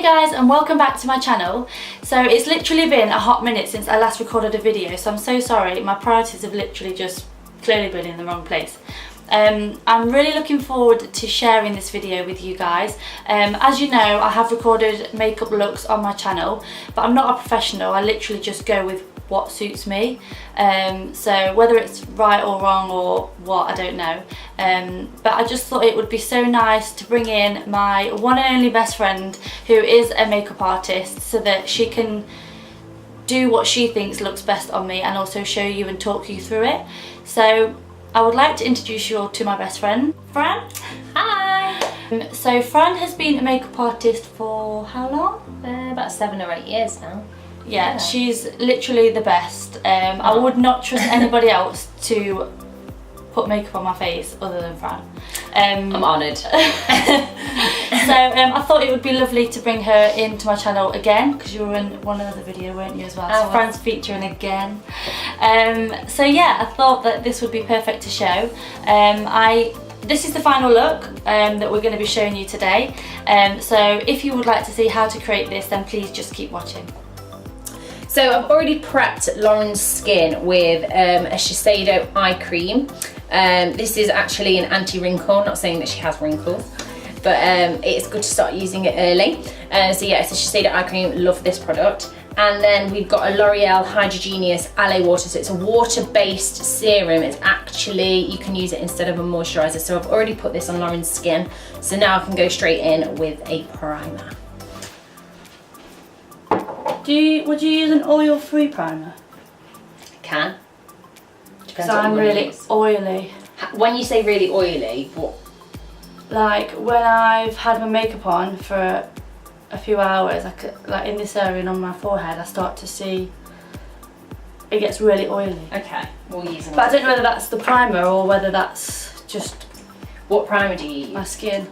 Hey guys, and welcome back to my channel. So it's literally been a hot minute since I last recorded a video, so I'm so sorry. My priorities have literally just clearly been in the wrong place. I'm really looking forward to sharing this video with you guys. As you know, I have recorded makeup looks on my channel, but I'm not a professional. I literally just go with what suits me. So whether it's right or wrong or what, I don't know. But I just thought it would be so nice to bring in my one and only best friend, who is a makeup artist, so that she can do what she thinks looks best on me and also show you and talk you through it. So I would like to introduce you all to my best friend, Fran. Hi! So Fran has been a makeup artist for how long? About 7 or 8 years now. Yeah, she's literally the best. I would not trust anybody else to put makeup on my face other than Fran. I'm honoured. So I thought it would be lovely to bring her into my channel again, because you were in one other video, weren't you, as well? So Fran's featuring again. So yeah, I thought that this would be perfect to show. This is the final look that we're going to be showing you today. So if you would like to see how to create this, then please just keep watching. So I've already prepped Lauren's skin with a Shiseido eye cream. This is actually an anti-wrinkle, not saying that she has wrinkles, but it's good to start using it early. So yeah, it's a Shiseido eye cream, love this product. And then we've got a L'Oreal Hydrogenous Aloe Water, so it's a water-based serum. It's actually, you can use it instead of a moisturiser. So I've already put this on Lauren's skin, so now I can go straight in with a primer. Would you use an oil-free primer? I can. Because I'm really oily. When you say really oily, what? Like when I've had my makeup on for a few hours, like in this area and on my forehead, I start to see it gets really oily. Okay, we'll use it. But I don't know whether that's the primer or whether that's just... What primer do you use? My skin.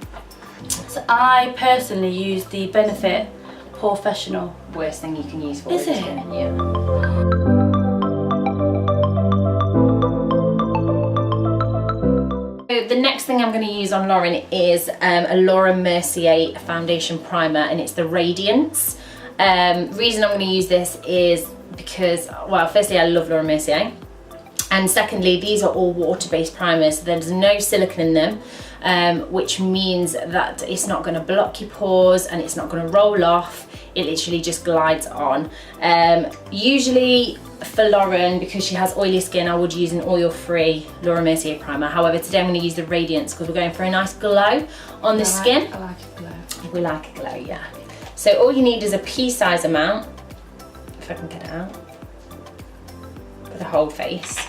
So I personally use the Benefit Professional. Worst thing you can use for Is it? skin. Yeah. So the next thing I'm going to use on Lauren is a Laura Mercier foundation primer, and it's the Radiance. Reason I'm going to use this is because, well, firstly I love Laura Mercier, and secondly these are all water-based primers, so there's no silicone in them, which means that it's not going to block your pores and it's not going to roll off. It literally just glides on. Usually for Lauren, because she has oily skin, I would use an oil-free Laura Mercier primer. However, today I'm going to use the Radiance because we're going for a nice glow on the skin. I like a glow. We like a glow, yeah. So all you need is a pea-size amount, if I can get it out, for the whole face.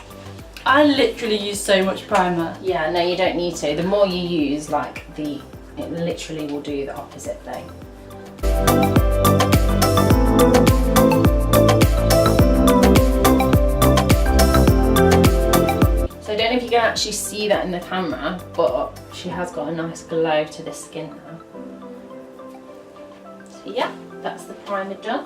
I literally use so much primer. Yeah, no, you don't need to. The more you use, like, it literally will do the opposite thing. So I don't know if you can actually see that in the camera, but she has got a nice glow to the skin now. So yeah, that's the primer done.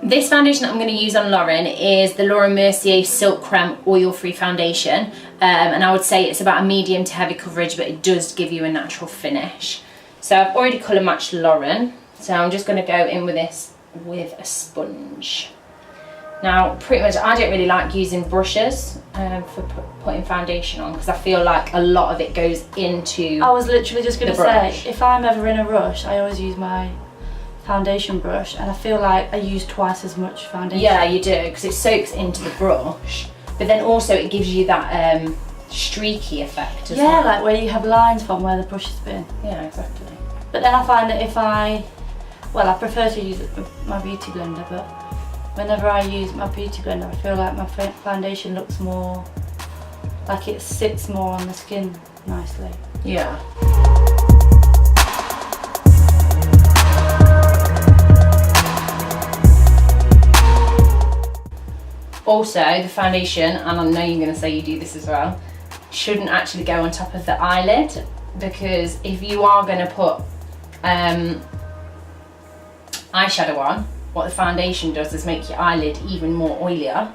This foundation that I'm going to use on Lauren is the Laura Mercier Silk Creme Oil-Free Foundation, and I would say it's about a medium to heavy coverage, but it does give you a natural finish. So I've already colour matched Lauren, so I'm just going to go in with this with a sponge. Now, pretty much I don't really like using brushes for putting foundation on, because I feel like a lot of it goes into I was literally just going to say, if I'm ever in a rush, I always use my foundation brush, and I feel like I use twice as much foundation. Yeah, you do, because it soaks into the brush, but then also it gives you that streaky effect as well. Yeah, like where you have lines from where the brush has been. Yeah, exactly. But then I find that if I prefer to use my beauty blender, but whenever I use my beauty blender, I feel like my foundation looks more, like it sits more on the skin nicely. Yeah. Also, the foundation, and I know you're going to say you do this as well, shouldn't actually go on top of the eyelid, because if you are going to put eyeshadow on, what the foundation does is make your eyelid even more oilier,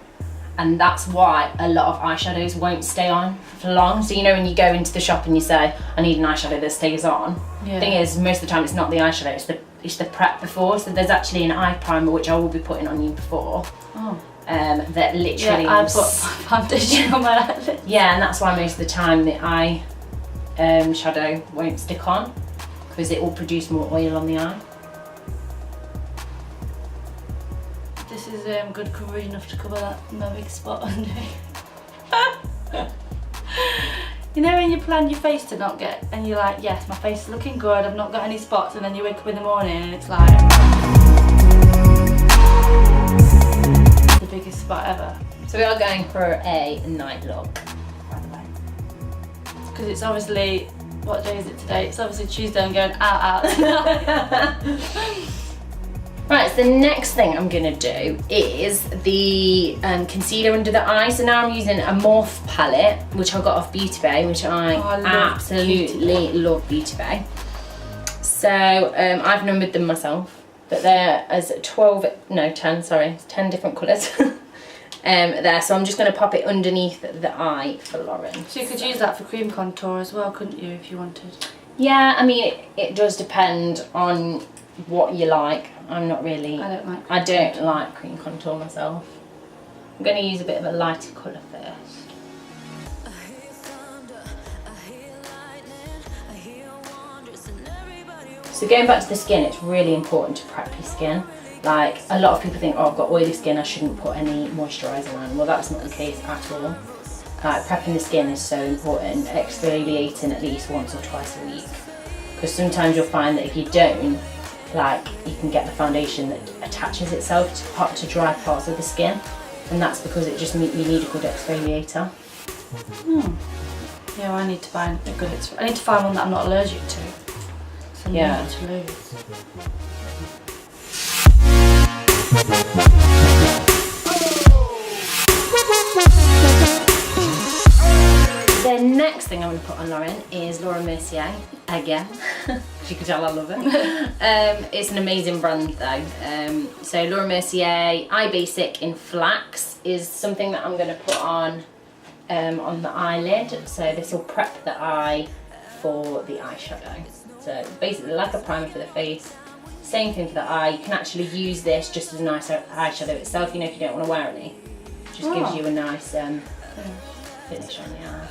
and that's why a lot of eyeshadows won't stay on for long. So you know when you go into the shop and you say, I need an eyeshadow that stays on. The thing is, most of the time it's not the eyeshadow, it's the prep before. So there's actually an eye primer which I will be putting on you before. That literally I put foundation on my eyelids. Yeah, and that's why most of the time the eye shadow won't stick on, because it will produce more oil on the eye. This is good coverage enough to cover that my big spot under me. You know when you plan your face to not get, and you're like, yes, my face is looking good, I've not got any spots, and then you wake up in the morning and it's like the biggest spot ever. So we are going for a night look, by the way. Because it's obviously, what day is it today? It's obviously Tuesday, I'm going out tonight. Right, so the next thing I'm gonna do is the concealer under the eye. So now I'm using a Morph palette, which I got off Beauty Bay, which I absolutely love Beauty Bay. So I've numbered them myself, but they're as 10 different colours. There, so I'm just gonna pop it underneath the eye for Lauren. So you could use that for cream contour as well, couldn't you, if you wanted? Yeah, I mean, it does depend on what you like. I'm not really, I don't like cream contour myself. I'm going to use a bit of a lighter colour first. So going back to the skin, it's really important to prep your skin. Like, a lot of people think, oh, I've got oily skin, I shouldn't put any moisturiser on. Well, that's not the case at all. Like, prepping the skin is so important, exfoliating at least once or twice a week. Because sometimes you'll find that if you don't, like, you can get the foundation that attaches itself to dry parts of the skin, and that's because you need a good exfoliator. Yeah, well, I need to find a good I need to find one that I'm not allergic to. So yeah. To lose. The next thing I'm going to put on Lauren is Laura Mercier, again. As you can tell, I love it. It's an amazing brand though. So Laura Mercier Eye Basic in Flax is something that I'm going to put on the eyelid. So this will prep the eye for the eyeshadow. So basically like a primer for the face. Same thing for the eye. You can actually use this just as a nice eyeshadow itself, you know, if you don't want to wear any. It just gives you a nice finish on the eye.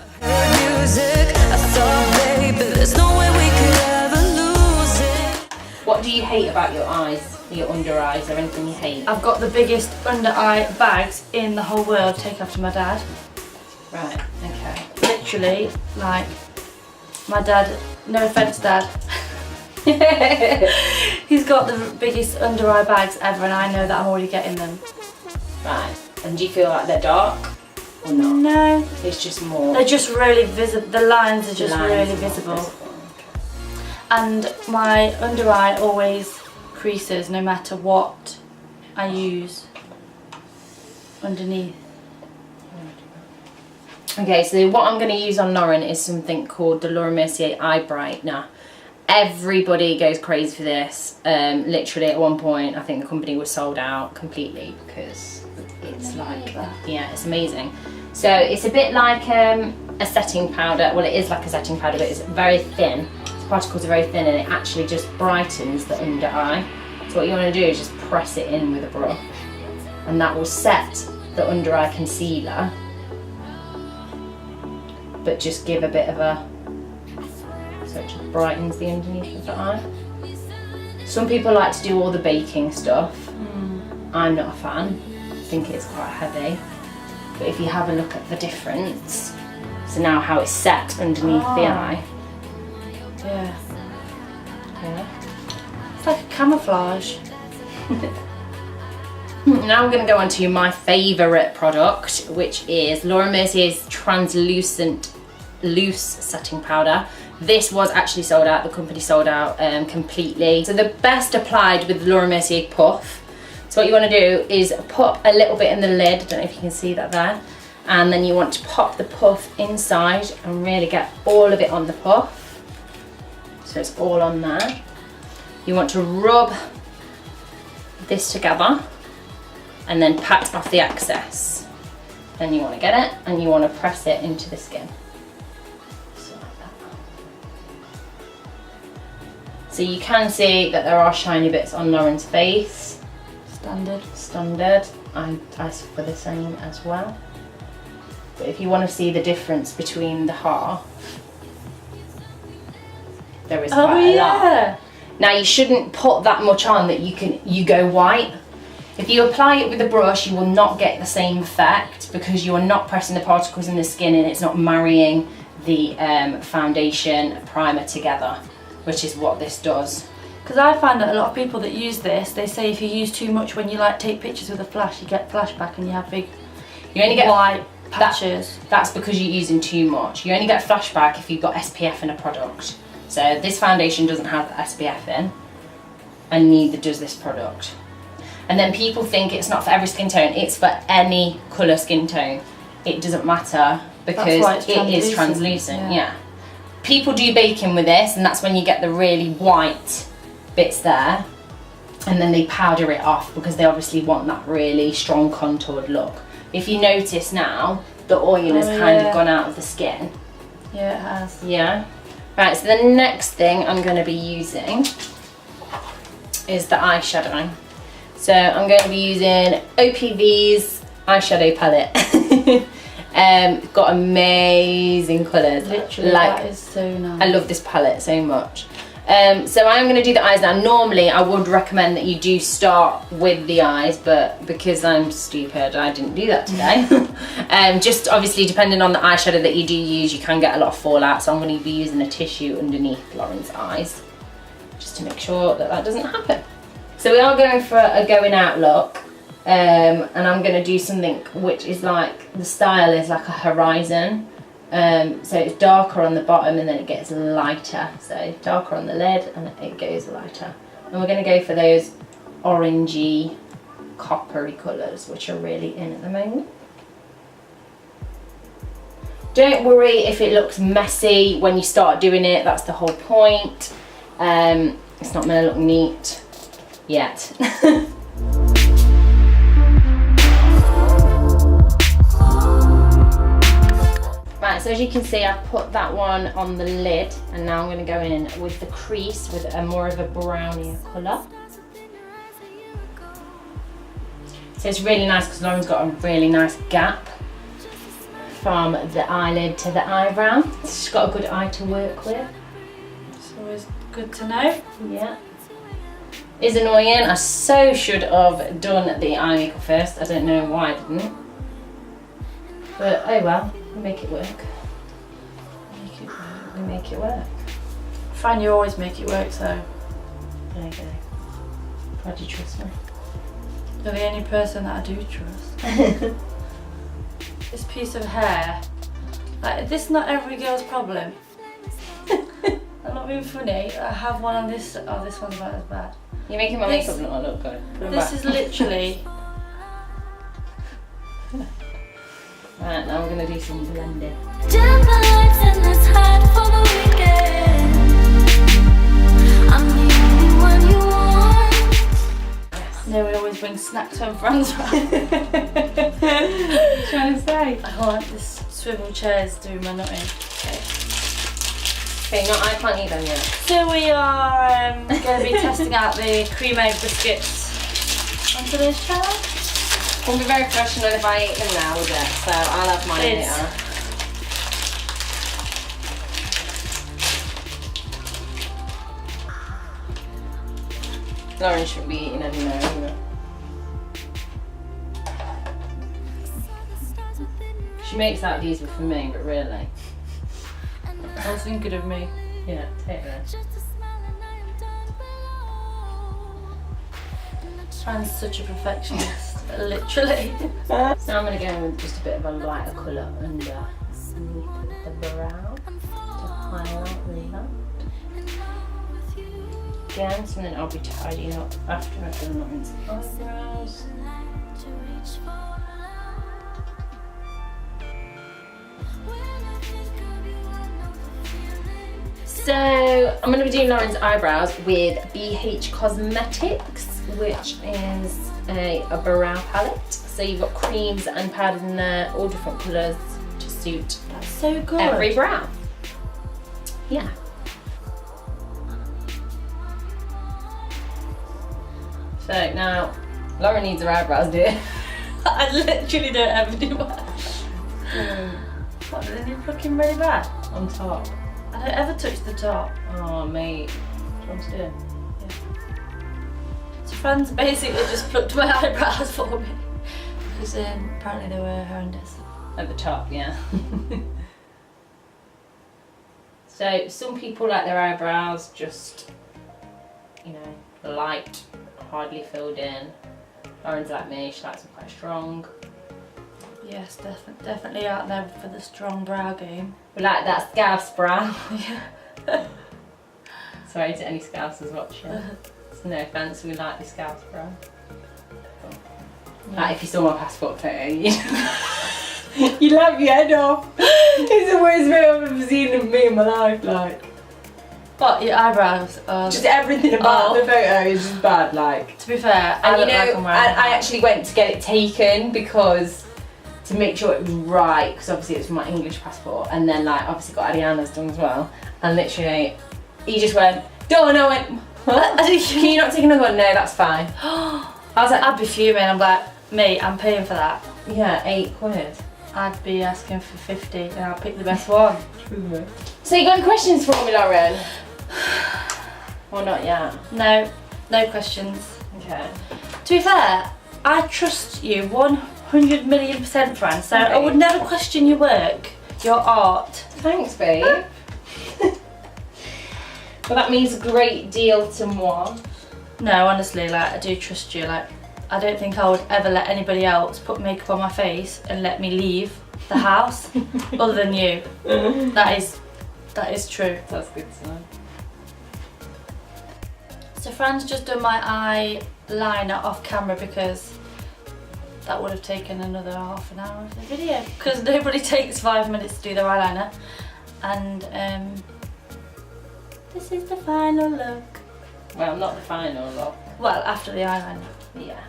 What do you hate about your eyes, your under eyes, or anything you hate? I've got the biggest under eye bags in the whole world, take after my dad. Right, okay. Literally, like, my dad, no offence Dad, he's got the biggest under eye bags ever, and I know that I'm already getting them. Right, and do you feel like they're dark? Or not? No. It's just more... They're just really visible, the lines are just really visible. Okay. And my under eye always creases no matter what I use underneath. Okay, so what I'm going to use on Lauren is something called the Laura Mercier Eye Brightener. Everybody goes crazy for this. Literally at one point I think the company was sold out completely because it's like, yeah, it's amazing. So it's a bit like a setting powder. Well, it is like a setting powder, but it's very thin. The particles are very thin, and it actually just brightens the under eye. So what you want to do is just press it in with a brush, and that will set the under eye concealer, but just give a bit of a, so it just brightens the underneath of the eye. Some people like to do all the baking stuff. I'm not a fan. I think it's quite heavy. But if you have a look at the difference, so now how it's set underneath the eye. Yeah. Yeah. It's like a camouflage. Now I'm going to go on to my favourite product, which is Laura Mercier's Translucent Loose Setting Powder. This was actually sold out, the company sold out completely. So the best applied with Laura Mercier Puff. So what you want to do is pop a little bit in the lid, I don't know if you can see that there, and then you want to pop the puff inside and really get all of it on the puff. So it's all on there. You want to rub this together and then pat off the excess. Then you want to get it and you want to press it into the skin. Just like that. So you can see that there are shiny bits on Lauren's face. Standard. I suffer the same as well. But if you want to see the difference between the half, there is quite a lot. Now you shouldn't put that much on that you go white. If you apply it with a brush, you will not get the same effect because you are not pressing the particles in the skin and it's not marrying the foundation primer together, which is what this does. Because I find that a lot of people that use this, they say if you use too much when you like take pictures with a flash, you get flashback and you have big white patches. That's because you're using too much. You only get flashback if you've got SPF in a product. So this foundation doesn't have the SPF in, and neither does this product. And then people think it's not for every skin tone, it's for any colour skin tone. It doesn't matter because it is translucent, yeah. People do baking with this, and that's when you get the really white bits there, and then they powder it off because they obviously want that really strong contoured look. If you notice now, the oil has kind of gone out of the skin. Yeah, it has. Yeah. Right, so the next thing I'm going to be using is the eyeshadow. So I'm going to be using OPV's eyeshadow palette. Got amazing colours. Literally, that is so nice. I love this palette so much. So I'm going to do the eyes now. Normally I would recommend that you do start with the eyes, but because I'm stupid I didn't do that today. Just obviously depending on the eyeshadow that you do use, you can get a lot of fallout, so I'm going to be using a tissue underneath Lauren's eyes just to make sure that that doesn't happen. So we are going for a going out look, and I'm going to do something which is like, the style is like a horizon. So it's darker on the bottom and then it gets lighter. So darker on the lid and it goes lighter. And we're going to go for those orangey, coppery colours, which are really in at the moment. Don't worry if it looks messy when you start doing it, that's the whole point. It's not going to look neat yet. Right, so as you can see, I've put that one on the lid, and now I'm going to go in with the crease with a more of a brownier colour. So it's really nice because Lauren's got a really nice gap from the eyelid to the eyebrow. She's got a good eye to work with. It's always good to know. Yeah. It's annoying. I so should have done the eye makeup first. I don't know why I didn't. But oh well. We make it work. We make it work. Fran, you always make it work, so. There you go. Glad you trust me. You're the only person that I do trust. This piece of hair, like, this is not every girl's problem. I'm not being funny. I have one on this. Oh, this one's about as bad. You're making my makeup not look good. This is literally. Right, now we're going to do some blending. No, we always bring snacks when Fran's around. What are you trying to say? I want this swivel chair's doing my nutting. Okay, no, I can't eat them yet. So we are going to be testing out the cream egg biscuits on today's channel. Won't be very professional if I eat them now, will it? So I'll have mine later. Lauren shouldn't be eating any now either. She makes out these were for me, but really. I was thinking of me. Yeah, take that. Fran's such a perfectionist, literally. Now I'm going to go in with just a bit of a lighter colour underneath the brow to highlight with that. Again, something I'll be tidying up after I've done Lauren's eyebrows. So I'm going to be doing Lauren's eyebrows with BH Cosmetics, which is a brow palette. So you've got creams and powders in there, all different colours to suit That's so good. every brow. Yeah. So now, Lauren needs her eyebrows, dear. I literally don't ever do that. What, do they need plucking really bad? On top. I don't ever touch the top. Oh, mate. Do you want to do it? So Fran's basically just plucked my eyebrows for me. Because apparently they were horrendous. At the top, yeah. So some people like their eyebrows just, you know, light, hardly filled in. Lauren's like me, she likes them quite strong. Yes, definitely out there for the strong brow game. We like that Scouse brow. Yeah. Sorry to any Scousers watching. It's no offence, we like the Scouse brow. Yeah. Like if you saw my passport photo, you you laugh your head off. It's the worst photo I've ever seen of me in my life, like. What, your eyebrows? Just everything about the photo is just bad, like. To be fair, And I you look know, like I'm wearing I actually went to get it taken because to make sure it was right, because obviously it's my English passport, and then like obviously got Ariana's done as well, and literally he just went, don't know it. What? Can you not take another one? No, that's fine. I was like, I'd be fuming. I'm like, mate, I'm paying for that. yeah, £8. I'd be asking for 50 and I'll pick the best one. So you got any questions for me, Lauren? Or not yet? No questions. Okay. To be fair, I trust you 100,000,000%, Fran, so I would never question your work, your art. Thanks, babe. Well, that means a great deal to moi. No, honestly, like, I do trust you. Like, I don't think I would ever let anybody else put makeup on my face and let me leave the house other than you. That is true. That's good to know. So Fran's just done my eyeliner off camera because that would have taken another half an hour of the video, because nobody takes 5 minutes to do their eyeliner. And this is the final look. Well, not the final look. Well, after the eyeliner. Yeah.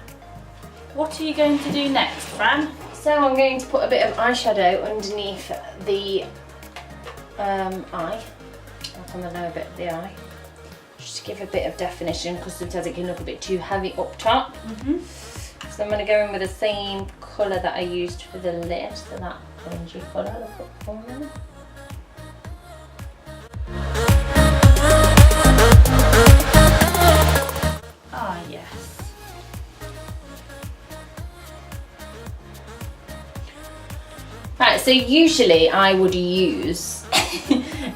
What are you going to do next, Fran? So I'm going to put a bit of eyeshadow underneath the eye, like on the lower bit of the eye, just to give a bit of definition, because sometimes it can look a bit too heavy up top. So I'm going to go in with the same colour that I used for the lid, so that orangey colour. Look up for me. Ah, yes. Right, so usually I would use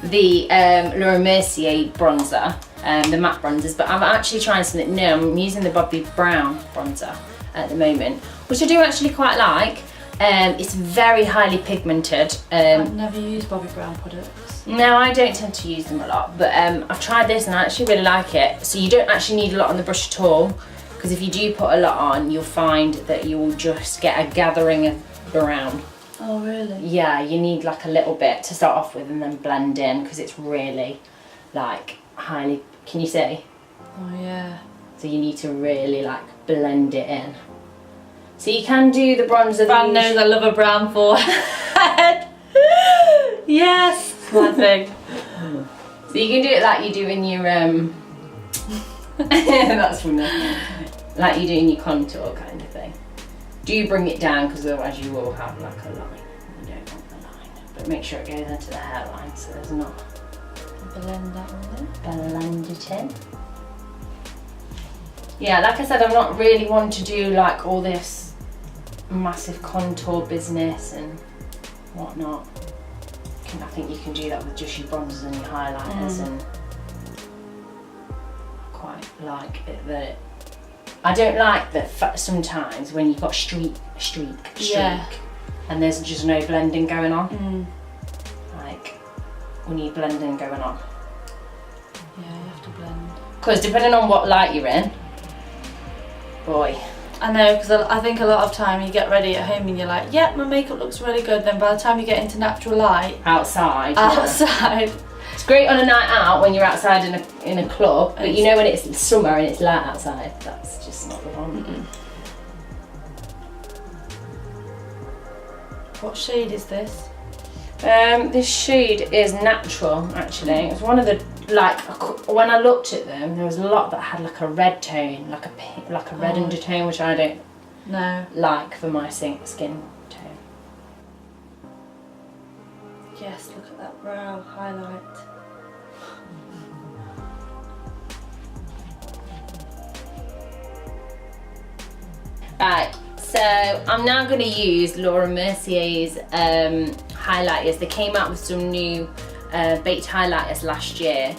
the Laura Mercier bronzer, the matte bronzers, but I'm actually trying something new. I'm using the Bobbi Brown bronzer at the moment, which I do actually quite like. It's very highly pigmented. I've never used Bobbi Brown products. No, I don't tend to use them a lot, but I've tried this and I actually really like it. So you don't actually need a lot on the brush at all, because if you do put a lot on, you'll find that you will just get a gathering of brown. Oh, really? Yeah, you need like a little bit to start off with and then blend in, because it's really like highly, can you see? Oh, yeah. So you need to really like blend it in. So you can do the bronzer. Fran knows I love a brown forehead. Yes, my thing. So you can do it like you do in your that's funny. Like you do in your contour kind of thing. Do bring it down, because otherwise you will have like a line. You don't want the line, but make sure it goes into the hairline so there's not. Blend that one in. Blend it in. Yeah, like I said, I'm not really one to do like all this massive contour business and whatnot. I think you can do that with just your bronzers and your highlighters, and I quite like it that. I don't like that sometimes when you've got streak, Yeah. and there's just no blending going on. Like, we need blending going on. Yeah, you have to blend. Because depending on what light you're in, boy. I know, because I think a lot of time you get ready at home and you're like, yep, my makeup looks really good. Then by the time you get into natural light, Outside. It's great on a night out when you're outside in a club, but you know when it's summer and it's light outside, that's just not the one. What shade is this? This shade is natural, actually. It's one of the, like, when I looked at them, there was a lot that had like a red tone, like a red undertone, which I don't like for my skin tone. Yes, look at that brow highlight. Right, so I'm now going to use Laura Mercier's highlighters. They came out with some new baked highlighters last year.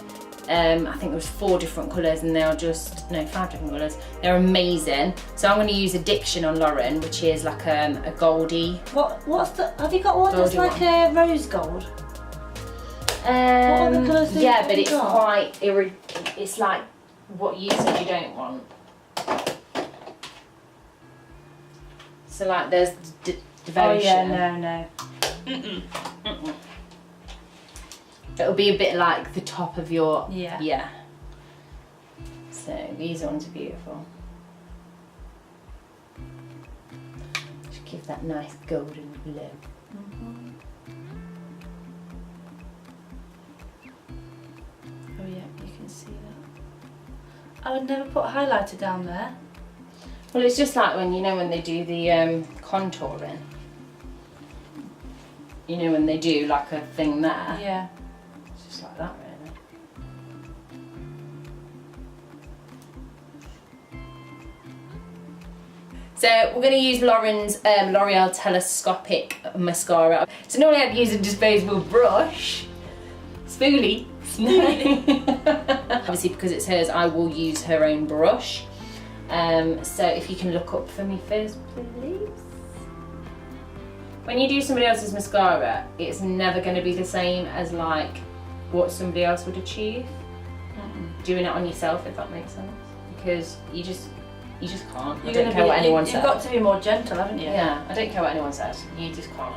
I think it was 4 different colours, and they are just, no, 5 different colours. They're amazing. So I'm going to use Addiction on Lauren, which is like a goldy. What's the, have you got one that's like a rose gold? What are the colours? Yeah, but it's quite, it's like what you said you don't want. So like there's devotion. Oh yeah, no. It'll be a bit like the top of your, yeah. So these ones are beautiful. Just give that nice golden glow. Oh yeah, you can see that. I would never put a highlighter down there. Well, it's just like when, you know, when they do the contouring. You know, when they do like a thing there. Yeah. It's just like that, really. So we're going to use Lauren's L'Oreal Telescopic Mascara. So normally I'd use a disposable brush. Spoolie. Obviously, because it's hers, I will use her own brush. So if you can look up for me first, please. When you do somebody else's mascara, it's never going to be the same as like what somebody else would achieve. Doing it on yourself, if that makes sense, because you just can't. I don't care what anyone says. You've got to be more gentle, haven't you? Yeah, I don't care what anyone says. You just can't.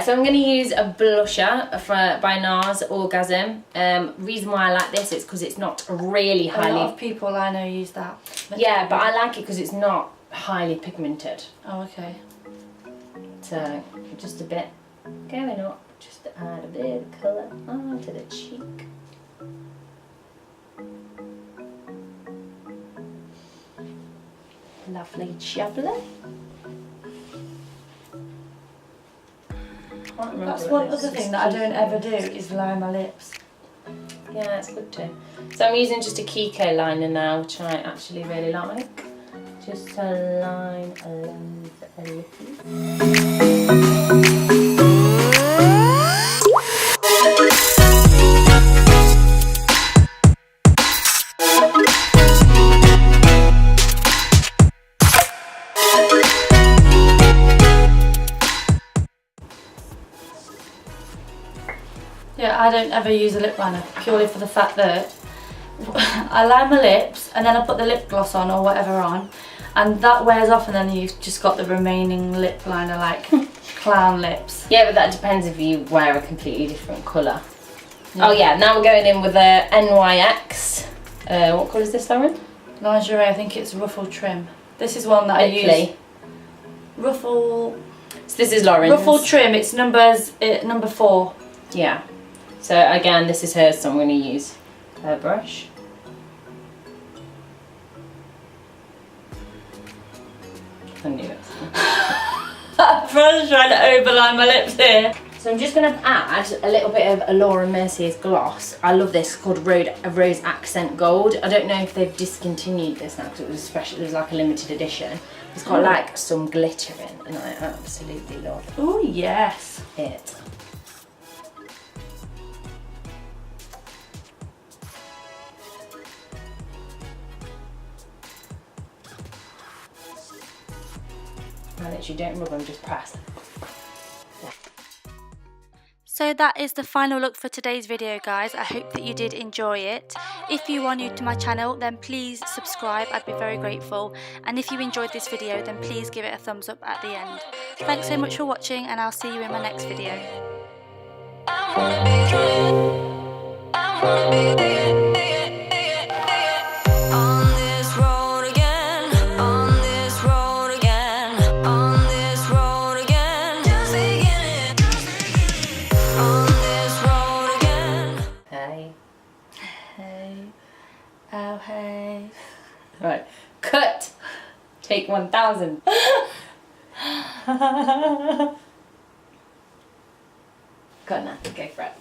So I'm going to use a blusher by Nars Orgasm. Reason why I like this is because it's not really highly... A lot of people I know use that. Yeah, but I like it because it's not highly pigmented. Oh, okay. So just a bit going up, just to add a bit of colour onto the cheek. Lovely jubbly. That's one other thing that I don't ever do is line my lips. Yeah, it's good too. So I'm using just a Kiko liner now, which I actually really like. Just to line along the lips. Yeah, I don't ever use a lip liner purely for the fact that I line my lips and then I put the lip gloss on or whatever on, and that wears off, and then you've just got the remaining lip liner like clown lips. Yeah, but that depends if you wear a completely different colour. Yeah. Oh yeah, now we're going in with a NYX. What colour is this, Lauren? Lingerie, I think it's Ruffle Trim. This is one that I use. Ruffle... So this is Lauren's. Ruffle Trim, it's number 4. Yeah. So again, this is hers, so I'm going to use her brush. I knew it. Fran's trying to overline my lips here. So I'm just going to add a little bit of Laura Mercier's gloss. I love this, called Rose Accent Gold. I don't know if they've discontinued this now because it was special. It was like a limited edition. It's got like some glitter in, and I absolutely love Oh yes, it. I literally don't rub them, just press. So that is the final look for today's video, guys. I hope that you did enjoy it. If you are new to my channel, then please subscribe, I'd be very grateful. And if you enjoyed this video, then please give it a thumbs up at the end. Thanks so much for watching, and I'll see you in my next video. Oh, hey. Right, cut. Take 1000. Got enough. Go for it.